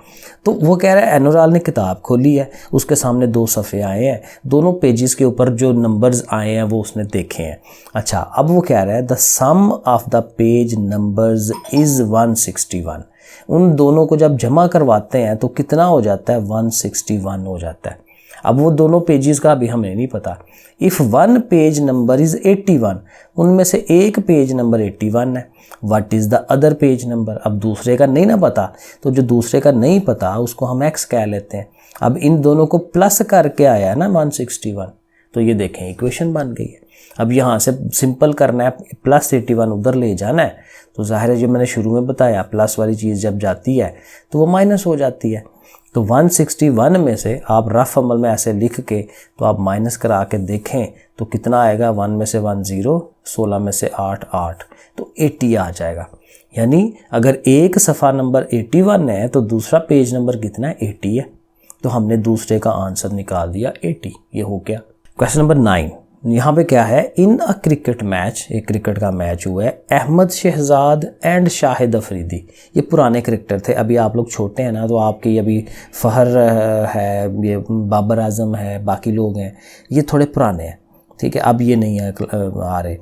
तो वो कह रहा है एनोराल ने किताब खोली है, उसके सामने 2 सफ़े आए हैं, दोनों पेजेस के ऊपर जो नंबर्स आए हैं वो उसने देखे हैं। अच्छा, अब वो कह रहा है the sum of the page numbers is 161। उन दोनों को जब जमा करवाते हैं तो कितना हो जाता है, 161 हो जाता है। अब वो दोनों पेजेस का अभी हमें नहीं पता। If one page number is 81, उनमें से एक पेज नंबर 81 है, what is the other page number. अब दूसरे का नहीं ना पता, तो जो दूसरे का नहीं पता उसको हम x कह लेते हैं। अब इन दोनों को प्लस करके आया है ना 161, तो ये देखें इक्वेशन बन गई है। अब यहाँ से सिंपल करना है, प्लस 81 उधर ले जाना है, तो जाहिर है जो मैंने शुरू में बताया प्लस वाली चीज़ जब जाती है तो वो माइनस हो जाती है। तो 161 में से आप रफ अमल में ऐसे लिख के तो आप माइनस करा के देखें तो कितना आएगा, 1 में से 1 0, 16 में से 8 8, तो 80 आ जाएगा। यानी अगर एक सफ़ा नंबर 81 है तो दूसरा पेज नंबर कितना है, 80 है। तो हमने दूसरे का आंसर निकाल दिया 80, ये हो गया। क्वेश्चन नंबर 9, यहाँ पे क्या है, इन अ क्रिकेट मैच, एक क्रिकेट का मैच हुआ है, अहमद शहजाद एंड शाहिद अफरीदी, ये पुराने क्रिकेटर थे, अभी आप लोग छोटे हैं ना, तो आपके अभी फ़हर है, ये बाबर आजम है, बाकी लोग हैं, ये थोड़े पुराने हैं, ठीक है, अब ये नहीं है आ रहे,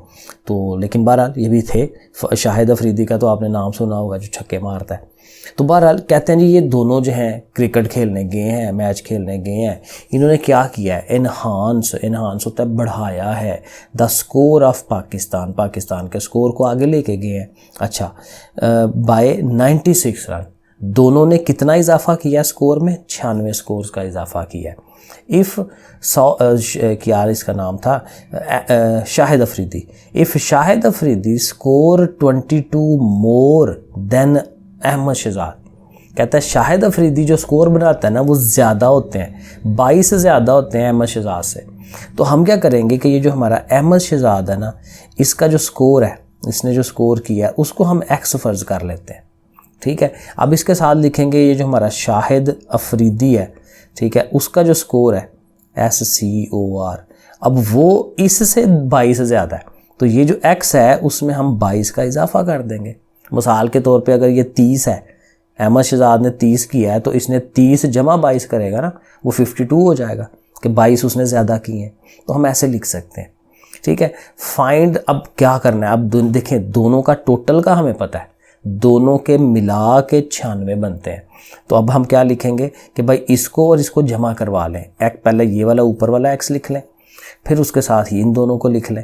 तो लेकिन बहरहाल ये भी थे। शाहिद अफरीदी का तो आपने नाम सुना होगा, जो छक्के मारता है। तो बहरहाल कहते हैं जी ये दोनों जो हैं क्रिकेट खेलने गए हैं, मैच खेलने गए हैं, इन्होंने क्या किया है, एनहांस होता है बढ़ाया है, the score of Pakistan, Pakistan के स्कोर को आगे लेके गए हैं। अच्छा, बाय 96 रन, दोनों ने कितना इजाफा किया स्कोर में, 96 स्कोर का इजाफा किया है। इफ़ क्या इसका नाम था, Shahid Afridi, if Shahid Afridi score 22 more than Ahmed Shehzad, कहता है शाहिद अफरीदी जो स्कोर बनाता है ना वो ज़्यादा होते हैं, 22 से ज़्यादा होते हैं अहमद शहजाद से। तो हम क्या करेंगे कि ये जो हमारा अहमद शहजाद है ना, इसका जो स्कोर है, इसने जो स्कोर किया है उसको हम एक्स फ़र्ज़ कर लेते हैं, ठीक है। अब इसके साथ लिखेंगे ये जो हमारा शाहिद अफरीदी है, ठीक है, उसका जो स्कोर है SCOR, अब वो इससे 22 से ज़्यादा है, तो ये जो x है उसमें हम 22 का इजाफा कर देंगे। मिसाल के तौर पे अगर ये 30 है, अहमद शहजाद ने 30 किया है, तो इसने 30 जमा 22 करेगा ना, वो 52 हो जाएगा कि 22 उसने ज़्यादा किए हैं, तो हम ऐसे लिख सकते हैं, ठीक है। फाइंड, अब क्या करना है, अब देखें दोनों का टोटल का हमें पता है, दोनों के मिला के 96 बनते हैं। तो अब हम क्या लिखेंगे कि भाई इसको और इसको जमा करवा लें, एक पहले ये वाला ऊपर वाला x लिख लें, फिर उसके साथ ही इन दोनों को लिख लें,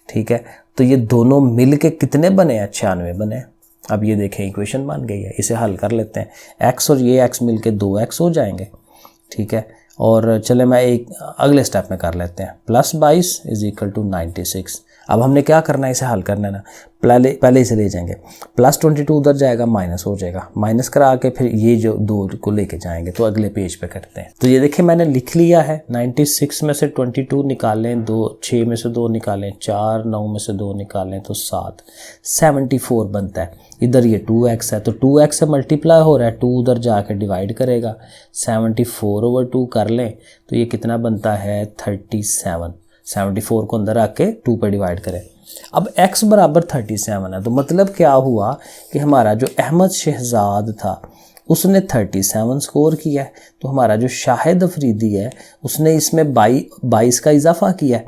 ठीक है। तो ये दोनों मिल के कितने बने हैं, 96 बने। अब ये देखें इक्वेशन बन गई है, इसे हल कर लेते हैं, x और ये x मिल के 2x हो जाएंगे, ठीक है। और चले मैं एक अगले स्टेप में कर लेते हैं, +22 = 96। अब हमने क्या करना है, इसे हल करना है ना, पहले इसे ले जाएंगे, +22 उधर जाएगा, माइनस हो जाएगा, माइनस करा के फिर ये जो 2 को लेके जाएंगे, तो अगले पेज पे करते हैं। तो ये देखिए मैंने लिख लिया है, 96 में से 22 निकालें, 6 में से 2 निकालें 4, 9 में से 2 निकालें तो 7, 74 बनता है। इधर ये 2x है, तो 2x से मल्टीप्लाई हो रहा है, 2 उधर जाके डिवाइड करेगा, 74/2 कर लें तो ये कितना बनता है, 37। 74 को अंदर आके 2 पे डिवाइड करें। अब x बराबर 37 है, तो मतलब क्या हुआ कि हमारा जो अहमद शहजाद था उसने 37 स्कोर किया है, तो हमारा जो शाहिद अफरीदी है उसने इसमें 22 का इजाफा किया है,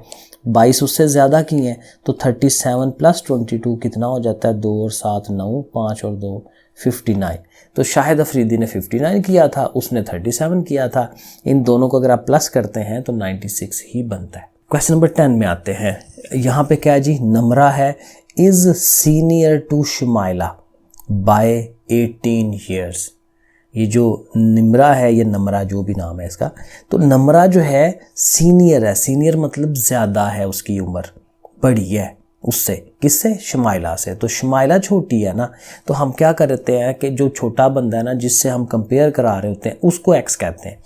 22 उससे ज़्यादा किए हैं, तो 37 + 22 कितना हो जाता है, 2 और 7 9, 5 और 2 59। तो शाहिद अफरीदी ने 59 किया था, उसने 37 किया था, इन दोनों को अगर आप प्लस करते हैं तो 96 ही बनता है। क्वेश्चन नंबर 10 में आते हैं, यहाँ पे क्या है जी, नमरा है, is senior to Shumaila by 18 years. ये जो निमरा है, ये नमरा जो भी नाम है इसका, तो नमरा जो है सीनियर है, सीनियर मतलब ज़्यादा है, उसकी उम्र बड़ी है उससे, किससे, शुमाइला से। तो शुमाइला छोटी है ना, तो हम क्या करते हैं कि जो छोटा बंदा है ना जिससे हम कंपेयर करा रहे होते हैं उसको x कहते हैं।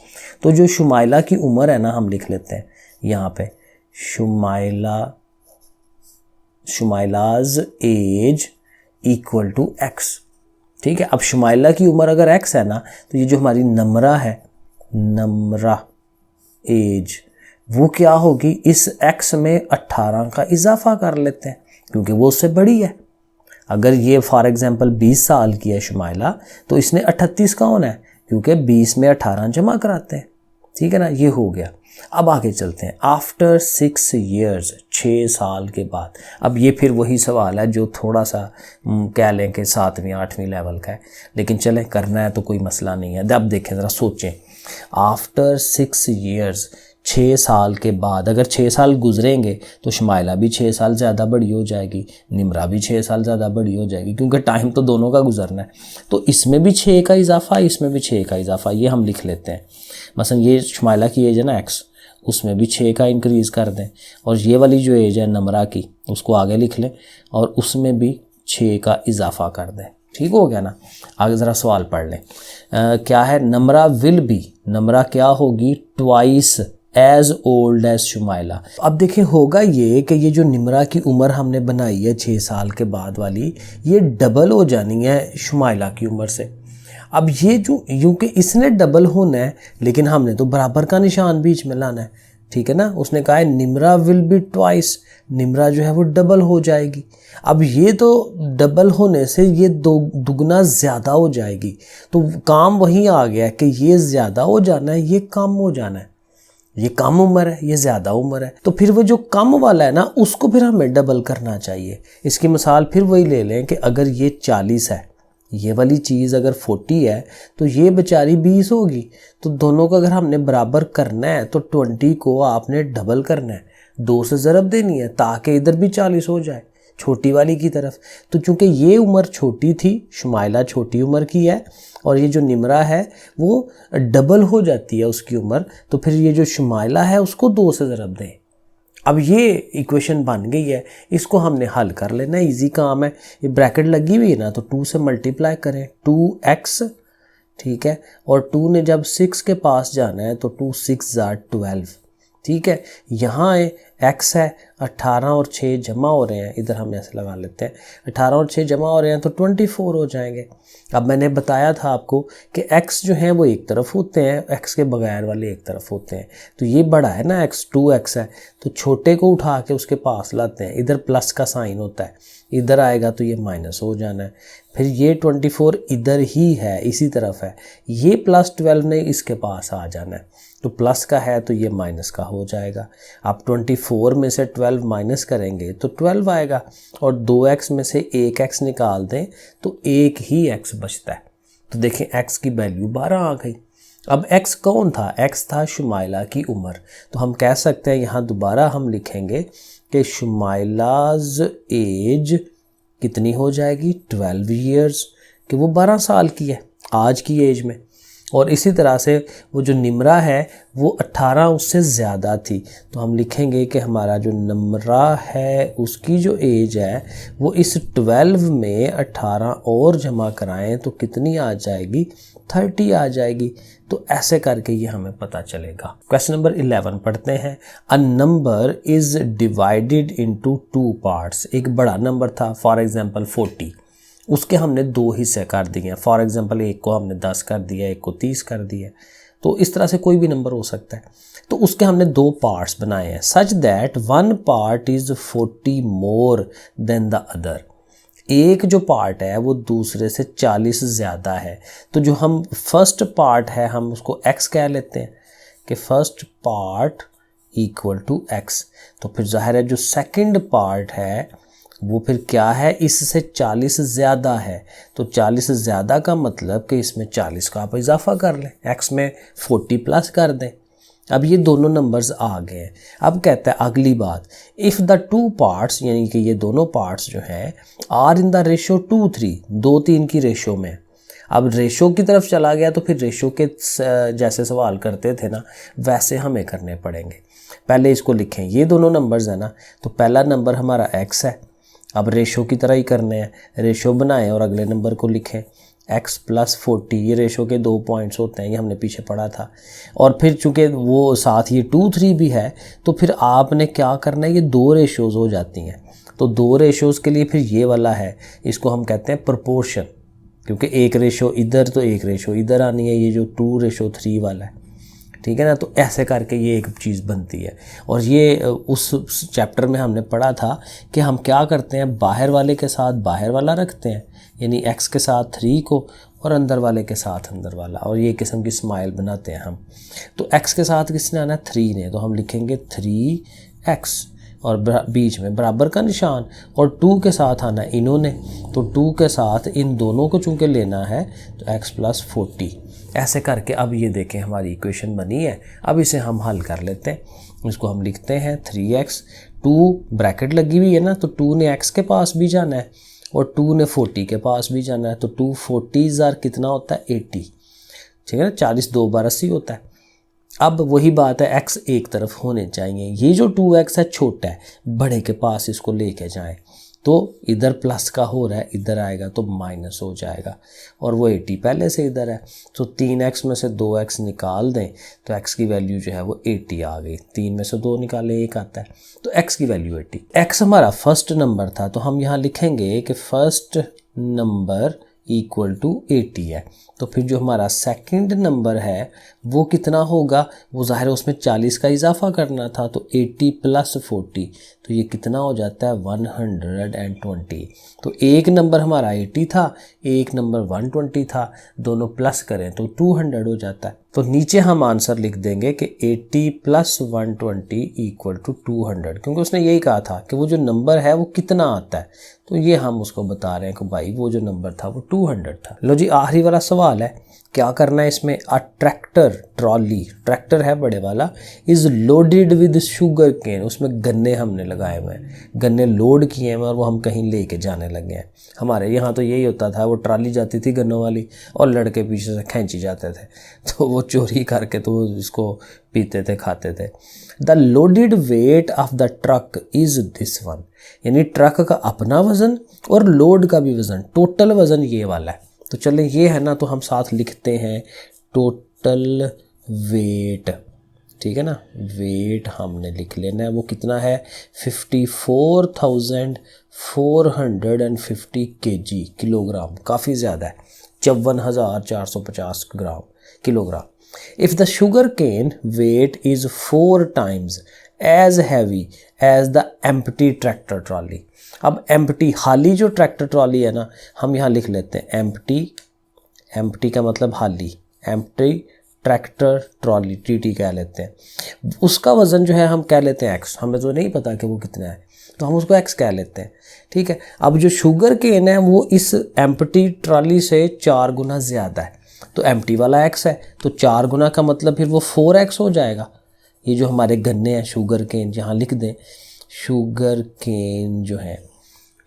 तो जो शुमाइला की उम्र है ना, हम लिख लेते हैं यहाँ पे शुमाइलाज एज = x, ठीक है। अब शुमाइला की उम्र अगर x है ना, तो ये जो हमारी नमरा है, नमरा एज, वो क्या होगी, इस x में 18 का इजाफा कर लेते हैं क्योंकि वो उससे बड़ी है। अगर ये फॉर एग्जांपल 20 साल की है शुमाइला, तो इसने 38 का होना है क्योंकि 20 में 18 जमा कराते हैं। ठीक है ना, ये हो गया। अब आगे चलते हैं। आफ्टर 6 years, 6 साल के बाद। अब ये फिर वही सवाल है जो थोड़ा सा कह लें कि 7वीं 8वीं लेवल का है, लेकिन चलें करना है तो कोई मसला नहीं है। अब देखें ज़रा, सोचें। आफ्टर 6 years, 6 साल के बाद, अगर 6 साल गुजरेंगे तो शुमाइला भी 6 साल ज़्यादा बड़ी हो जाएगी, निमरा भी 6 साल ज़्यादा बड़ी हो जाएगी, क्योंकि टाइम तो दोनों का गुजरना है। तो इसमें भी 6 का इजाफा, इसमें भी 6 का इजाफा, ये हम लिख लेते हैं। मसलन ये शुमाइला की एज है ना x, उसमें भी 6 का इंक्रीज़ कर दें, और ये वाली जो एज है नमरा की, उसको आगे लिख लें और उसमें भी 6 का इजाफा कर दें। ठीक हो गया ना। आगे ज़रा सवाल पढ़ लें। क्या है, नमरा विल बी, नमरा क्या होगी, twice as old as Shumaila. अब देखें होगा ये कि ये जो निमरा की उम्र हमने बनाई है 6 साल के बाद वाली, ये डबल हो जानी है शुमाइला की उम्र से। अब ये जो, यूँ कि इसने डबल होना है, लेकिन हमने तो बराबर का निशान बीच में लाना है। ठीक है ना, उसने कहा है Nimra will be twice, Nimra जो है वो डबल हो जाएगी। अब ये तो डबल होने से ये दुगना ज़्यादा हो जाएगी, तो काम वहीं आ गया कि ये ज़्यादा हो जाना है, ये कम हो जाना है। ये कम उम्र है, ये ज़्यादा उम्र है, तो फिर वो जो कम वाला है ना, उसको फिर हमें डबल करना चाहिए। इसकी मिसाल फिर वही ले लें कि अगर ये 40 है, ये वाली चीज़ अगर 40 है, तो ये बेचारी 20 होगी। तो दोनों को अगर हमने बराबर करना है तो 20 को आपने डबल करना है, 2 से ज़रब देनी है ताकि इधर भी 40 हो जाए, छोटी वाली की तरफ। तो चूँकि ये उम्र छोटी थी, शुमाइला छोटी उम्र की है, और ये जो निमरा है वो डबल हो जाती है उसकी उम्र, तो फिर ये जो शुमाइला है उसको 2 से ज़रब दें। अब ये इक्वेशन बन गई है, इसको हमने हल कर लेना, इजी काम है। ये ब्रैकेट लगी हुई है ना, तो 2 से मल्टीप्लाई करें, 2x, ठीक है, और 2 ने जब 6 के पास जाना है तो 2 6 12। ठीक है, यहाँ x है, 18 और 6 जमा हो रहे हैं, इधर हम ऐसे लगा लेते हैं, 18 और 6 जमा हो रहे हैं तो 24 हो जाएंगे। अब मैंने बताया था आपको कि x जो है वो एक तरफ होते हैं, x के बगैर वाले एक तरफ होते हैं। तो ये बड़ा है ना x, 2x है, तो छोटे को उठा के उसके पास लाते हैं, इधर प्लस का साइन होता है, इधर आएगा तो ये माइनस हो जाना है। फिर ये 24 इधर ही है, इसी तरफ है, ये प्लस 12 ने इसके पास आ जाना है, तो प्लस का है तो ये माइनस का हो जाएगा। आप 24 में से 12 माइनस करेंगे तो 12 आएगा, और 2x में से 1x निकाल दें तो 1 ही x बचता है। तो देखें x की वैल्यू 12 आ गई। अब x कौन था, x था शुमाइला की उम्र। तो हम कह सकते हैं, यहाँ दोबारा हम लिखेंगे कि शुमाइलाज एज कितनी हो जाएगी, 12 years, कि वो 12 साल की है आज की एज में। और इसी तरह से वो जो निमरा है वो 18 उससे ज़्यादा थी, तो हम लिखेंगे कि हमारा जो नमरा है उसकी जो एज है वो इस 12 में 18 और जमा कराएं तो कितनी आ जाएगी, 30 आ जाएगी। तो ऐसे करके ये हमें पता चलेगा। क्वेश्चन नंबर 11 पढ़ते हैं। A number is divided into 2 parts. एक बड़ा नंबर था, फॉर एग्जांपल 40, उसके हमने 2 हिस्से कर दिए हैं। फॉर एग्जांपल एक को हमने 10 कर दिया, एक को 30 कर दिया। तो इस तरह से कोई भी नंबर हो सकता है। तो उसके हमने 2 पार्ट्स बनाए हैं, such that 1 part is 40 more than the other. एक जो पार्ट है वो दूसरे से 40 ज़्यादा है। तो जो हम फर्स्ट पार्ट है हम उसको x कह लेते हैं कि first part equal to x। तो फिर जाहिर है जो सेकंड पार्ट है वो फिर क्या है, इससे 40 ज़्यादा है। तो 40 ज़्यादा का मतलब कि इसमें 40 का आप इजाफा कर लें, x में 40 प्लस कर दें। अब ये दोनों नंबर्स आ गए हैं। अब कहता है अगली बात, इफ़ द 2 पार्ट्स, यानी कि ये दोनों पार्ट्स जो हैं आर इन द रेशो 2:3, 2:3 की रेशो में। अब रेशो की तरफ चला गया तो फिर रेशो के जैसे सवाल करते थे ना वैसे हमें करने पड़ेंगे। पहले इसको लिखें, ये दोनों नंबर्स हैं ना, तो पहला नंबर हमारा x है। अब रेशो की तरह ही करने हैं, रेशो बनाएं और अगले नंबर को लिखें x + 40। ये रेशो के 2 पॉइंट्स होते हैं, ये हमने पीछे पढ़ा था। और फिर चूँकि वो साथ ये 2:3 भी है तो फिर आपने क्या करना है, ये 2 रेशोज़ हो जाती हैं। तो 2 रेशोज़ के लिए फिर ये वाला है, इसको हम कहते हैं प्रोपोर्शन, क्योंकि एक रेशो इधर तो एक रेशो इधर आनी है, ये जो 2:3 वाला है। ठीक है ना। तो ऐसे करके ये एक चीज़ बनती है। और ये उस चैप्टर में हमने पढ़ा था कि हम क्या करते हैं, बाहर वाले के साथ बाहर वाला रखते हैं, यानी x के साथ 3 को और अंदर वाले के साथ अंदर वाला, और ये किस्म की स्माइल बनाते हैं हम। तो x के साथ किसने आना है, 3 ने, तो हम लिखेंगे 3x और बीच में बराबर का निशान, और 2 के साथ आना है इन्होंने, तो 2 के साथ इन दोनों को चूँकि लेना है तो x + 40। ऐसे करके अब ये देखें हमारी इक्वेशन बनी है। अब इसे हम हल कर लेते हैं। इसको हम लिखते हैं 3x, 2 ब्रैकेट लगी हुई है ना, तो 2 ने x के पास भी जाना है और 2 ने 40 के पास भी जाना है, तो 2 40 कितना होता है, 80, ठीक है ना। 40 2 बार 80 होता है। अब वही बात है, x एक तरफ होने चाहिए। ये जो 2x है छोटा है, बड़े के पास इसको लेके जाएं, तो इधर प्लस का हो रहा है, इधर आएगा तो माइनस हो जाएगा, और वो 80 पहले से इधर है, तो 3x में से 2x निकाल दें तो x की वैल्यू जो है वो 80 आ गई। 3 में से 2 निकाले 1 आता है, तो x की वैल्यू 80। x हमारा फर्स्ट नंबर था, तो हम यहाँ लिखेंगे कि फर्स्ट नंबर इक्वल टू 80 है। तो फिर जो हमारा सेकंड नंबर है वो कितना होगा, वो ज़ाहिर है उसमें 40 का इजाफा करना था, तो 80 + 40, तो ये कितना हो जाता है 120। तो एक नंबर हमारा 80 था, एक नंबर 120 था, दोनों प्लस करें तो 200 हो जाता है। तो नीचे हम आंसर लिख देंगे कि 80 + 120 = 200, क्योंकि उसने यही कहा था कि वो जो नंबर है वो कितना आता है, तो ये हम उसको बता रहे हैं कि भाई वो जो नंबर था वो 200 था। लो जी, आखिरी वाला सवाल है, क्या करना है इसमें। अ ट्रैक्टर, ट्रॉली, ट्रैक्टर है बड़े वाला, is loaded with sugar cane, उसमें गन्ने हमने लगाए हुए हैं, गन्ने लोड किए हैं और वो हम कहीं लेके जाने लगे हैं। हमारे यहाँ तो यही होता था, वो ट्रॉली जाती थी गन्नों वाली और लड़के पीछे से खींची जाते थे, तो वो चोरी करके तो इसको पीते थे, खाते थे। The loaded wait of the truck is this one, यानी ट्रक का अपना वज़न और लोड का भी वज़न, टोटल वज़न ये वाला है। तो चलें ये है ना, तो हम साथ लिखते हैं टोटल वेट, ठीक है ना। वेट हमने लिख लेना है, वो कितना है 54,450 kg, किलोग्राम, काफ़ी ज़्यादा है, 54,450 kilogram. If the sugar cane weight is 4 times as heavy as the empty tractor trolley. अब एम्प्टी, खाली जो ट्रैक्टर ट्रॉली है ना, हम यहाँ लिख लेते हैं एम्प्टी, एम्प्टी का मतलब खाली, एम्प्टी ट्रैक्टर ट्रॉली, टीटी कह लेते हैं। उसका वज़न जो है हम कह लेते हैं x, हमें तो नहीं पता कि वो कितना है, तो हम उसको x कह लेते हैं, ठीक है। अब जो शुगर केन है वो इस एम्प्टी ट्रॉली से 4 गुना ज़्यादा है, तो एम्प्टी वाला x है, तो 4 गुना का मतलब फिर वो 4x हो जाएगा। ये जो हमारे गन्ने हैं शुगर केन, जहाँ लिख दें शुगर केन जो है,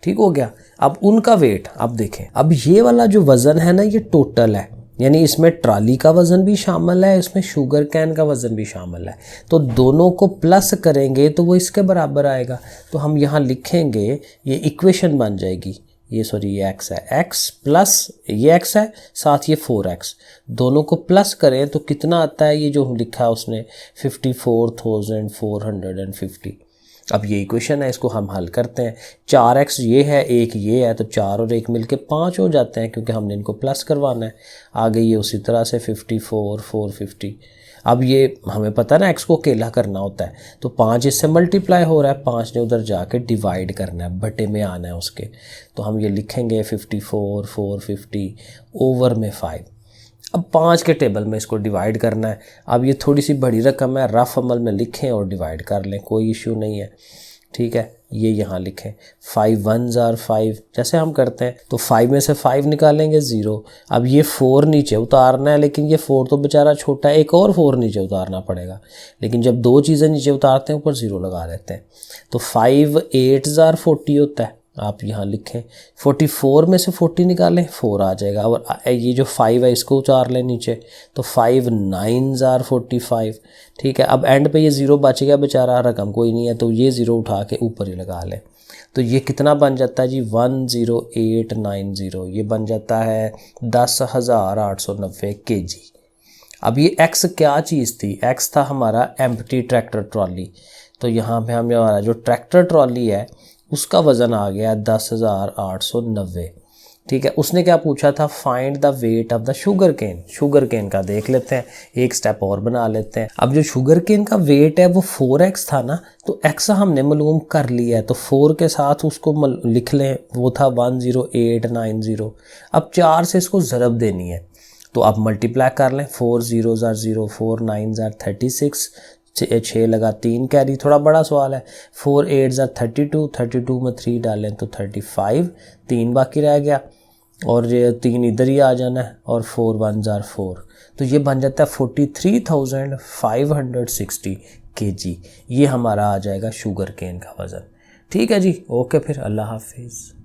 ठीक हो गया। अब उनका वेट अब देखें, अब ये वाला जो वज़न है ना ये टोटल है, यानी इसमें ट्रॉली का वज़न भी शामिल है, इसमें शुगर कैन का वज़न भी शामिल है, तो दोनों को प्लस करेंगे तो वो इसके बराबर आएगा। तो हम यहाँ लिखेंगे, ये इक्वेशन बन जाएगी, ये सॉरी ये x है, x प्लस ये x है, साथ ये 4x, दोनों को प्लस करें तो कितना आता है, ये जो लिखा है उसने 54,450। अब ये इक्वेशन है, इसको हम हल करते हैं। 4x ये है, एक ये है, तो 4 और 1 मिलके 5 हो जाते हैं, क्योंकि हमने इनको प्लस करवाना है। आगे ये उसी तरह से 54,450। अब ये हमें पता है ना x को अकेला करना होता है, तो 5 इससे मल्टीप्लाई हो रहा है, 5 ने उधर जाके डिवाइड करना है, बटे में आना है उसके, तो हम ये लिखेंगे 54,450 ओवर में 5। अब 5 के टेबल में इसको डिवाइड करना है। अब ये थोड़ी सी बड़ी रकम है, रफ अमल में लिखें और डिवाइड कर लें, कोई इशू नहीं है, ठीक है। ये यहाँ लिखें 5 1s are 5, जैसे हम करते हैं, तो 5 में से 5 निकालेंगे 0। अब ये 4 नीचे उतारना है, लेकिन ये 4 तो बेचारा छोटा है, एक और 4 नीचे उतारना पड़ेगा, लेकिन जब 2 चीज़ें नीचे उतारते हैं ऊपर 0 लगा देते हैं, तो 5 8s are 40 होता है। आप यहाँ लिखें 44 में से 40 निकालें, 4 आ जाएगा। और ये जो 5 है इसको उतार लें नीचे, तो 5 9s are 45, ठीक है। अब एंड पे ये 0 बच गया बेचारा, रकम कोई नहीं है, तो ये 0 उठा के ऊपर ही लगा लें, तो ये कितना बन जाता है जी 10890, ये बन जाता है 10,890 kg। अब ये x क्या चीज़ थी, x था हमारा एम्प्टी ट्रैक्टर ट्रॉली, तो यहाँ पे हम हमारा जो ट्रैक्टर ट्रॉली है उसका वज़न आ गया 10,890, ठीक है। उसने क्या पूछा था, find the weight of the sugar cane. Sugar cane का देख लेते हैं, एक स्टेप और बना लेते हैं। अब जो शुगर केन का वेट है वो 4x था ना, तो x हमने मालूम कर लिया है, तो 4 के साथ उसको लिख लें, वो था 10890। अब 4 से इसको ज़रब देनी है, तो आप मल्टीप्लाई कर लें, 4 0 0, 4 9 36, 6 लगा 3 कैरी, थोड़ा बड़ा सवाल है। 4 8 32, 32 में 3 डालें तो 35, 3 बाकी रह गया और ये 3 इधर ही आ जाना है, और 4 1 4, तो ये बन जाता है 43,560 kg। ये हमारा आ जाएगा शुगर केन का वज़न। ठीक है जी, ओके, फिर अल्लाह हाफिज़।